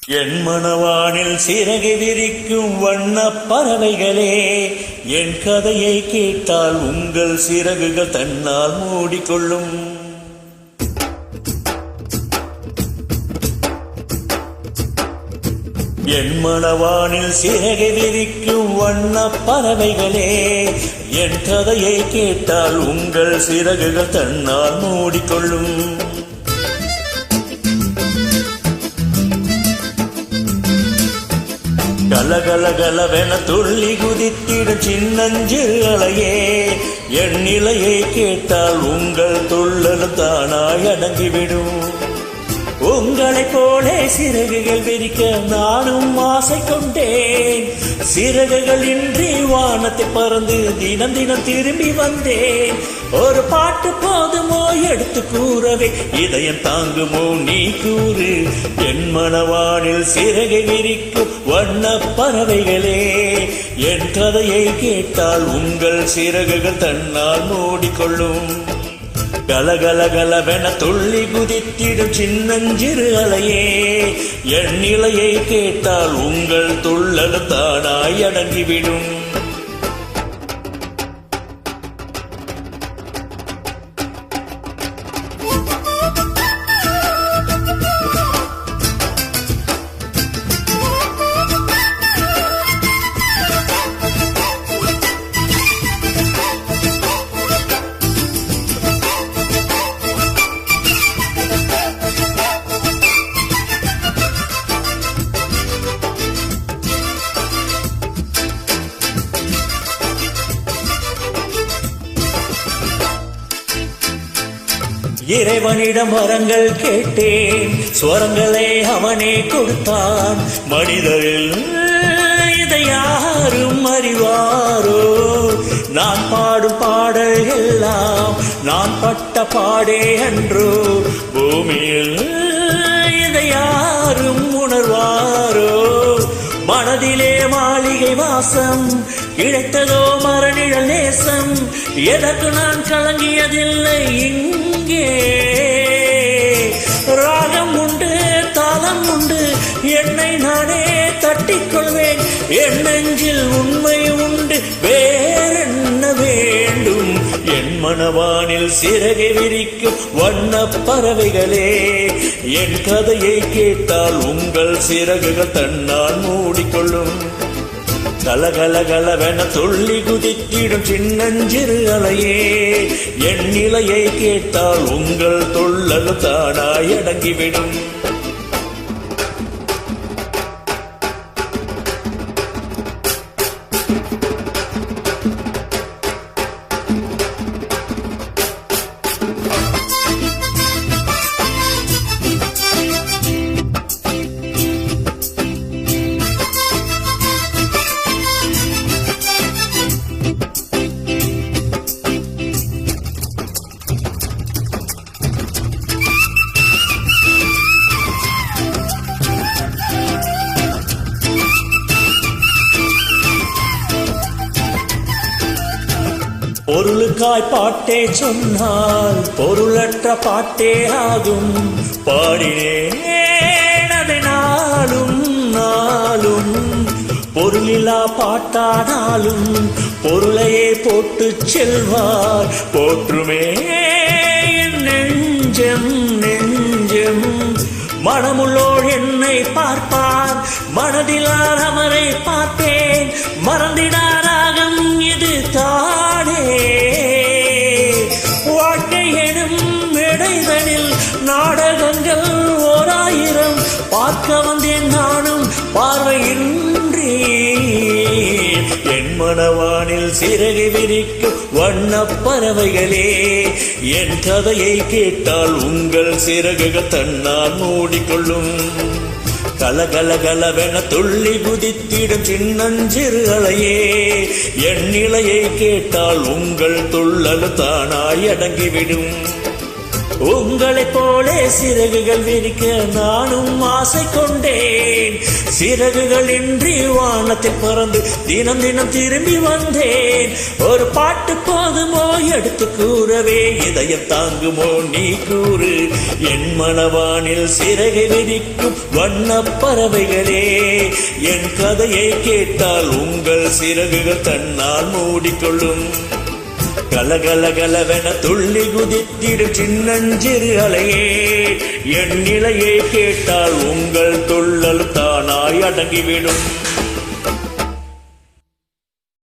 என் மனவானில் சிறகை விரிக்கும் வண்ண பறவைகளே, என் கதையை கேட்டால் உங்கள் சிறகுகள் தன்னால் மூடிக்கொள்ளும். என் மனவானில் சிறகை விரிக்கும் வண்ண பறவைகளே, என் கதையை கேட்டால் உங்கள் சிறகுகள் தன்னால் மூடிக்கொள்ளும். கலகலகலவென துள்ளி குதித்திடும் சின்னஞ்சிறு அலையே, என் நிலையை கேட்டால் உங்கள் துள்ளல் தானாய் அடங்கிவிடும். உங்களைப் போலே சிறகுகள் விரிக்க நானும் ஆசை கொண்டேன். சிறகுகள் இன்றி வானத்தை பறந்து தினம் தினம் திரும்பி வந்தேன். ஒரு பாட்டு போதுமோ எடுத்து கூறவே, இதயம் தாங்குமோ நீ கூறு. என் மனவானில் சிறகை விரிக்கும் வண்ண பறவைகளே, என் கதையை கேட்டால் உங்கள் சிறகுகள் தன்னால் மூடிக்கொள்ளும். கலகலகலவென துள்ளி குதித்திடும் சின்னஞ்சிறு அலையே, என் நிலையை கேட்டால் உங்கள் துள்ளல் தானாய் அடங்கிவிடும். இறைவனிடம் வரங்கள் கேட்டேன், ஸ்வரங்களை அவனே கொடுத்தான். மனிதரில் இதை யாரும் அறிவாரோ? நான் பாடும் பாடல் எல்லாம் நான் பட்ட பாடே அன்றோ? பூமியில் இதை யாரும் உணர்வாரோ? மனதிலே மாளிகை வாசம், கிடைத்ததோ மரணிழல் நேசம். எதற்கு நான் கலங்கியதில்லை இங்கே. ராகம் உண்டு, தாளம் உண்டு, என்னை நானே தட்டிக்கொள்வேன். என் நெஞ்சில் உண்மை உண்டு, வேறென்ன வேண்டும்? என் மனவானில் சிறகை விரிக்கும் வண்ண பறவைகளே, என் கதையை கேட்டால் உங்கள் சிறகுகள் தன்னால் மூடிக்கொள்ளும். கலகலகலவென துள்ளி குதித்திடும் சின்னஞ்சிறு அலையே, என் நிலையை கேட்டால் உங்கள் துள்ளல் தானாய் அடங்கிவிடும். பொருளுக்காய் பாட்டே சொன்னால் பொருளற்ற பாட்டே ஆகும். பாடினேன் அதை நாளும் நாளும். பொருளில்லா பாட்டானாலும் பொருளையே போட்டு செல்வார். போற்றுமே என் நெஞ்சம் நெஞ்சம். மனமுள்ளோர் என்னை பார்ப்பார், மனதிலார் அவரை பார்ப்பேன். மறந்திடாராகம் இது தானே. வாழ்க்கை எனும் இடைதனில் நாடகங்கள் 1000 பார்க்க வந்தேன் நானும் பார்வையின்றி. என் மனவானில் சிறகை விரிக்கும் வண்ண பறவைகளே, என் கதையை கேட்டால் உங்கள் சிறகுகள் தன்னால் மூடிக்கொள்ளும். கலகலகலவென துள்ளி குதித்திடும் சின்னஞ்சிறு அலையே, என் நிலையை கேட்டால் உங்கள் துள்ளல் தானாய் அடங்கிவிடும். உங்களைப் போலே சிறகுகள் விரிக்க நானும் ஆசை கொண்டேன். சிறகுகள் இன்றி வானத்தில் பறந்து தினம் தினம் திரும்பி வந்தேன். ஒரு பாட்டு போதுமோ எடுத்து கூறவே, இதயம் தாங்குமோ நீ கூறு. என் மனவானில் சிறகை விரிக்கும் வண்ணப் பறவைகளே, என் கதையை கேட்டால் உங்கள் சிறகுகள் தன்னால் மூடிக்கொள்ளும். கலகலகலவென துள்ளி குதித்திடும் சின்னஞ்சிறு அலையே, என் நிலையை கேட்டால் உங்கள் துள்ளல் தானாய் அடங்கிவிடும்.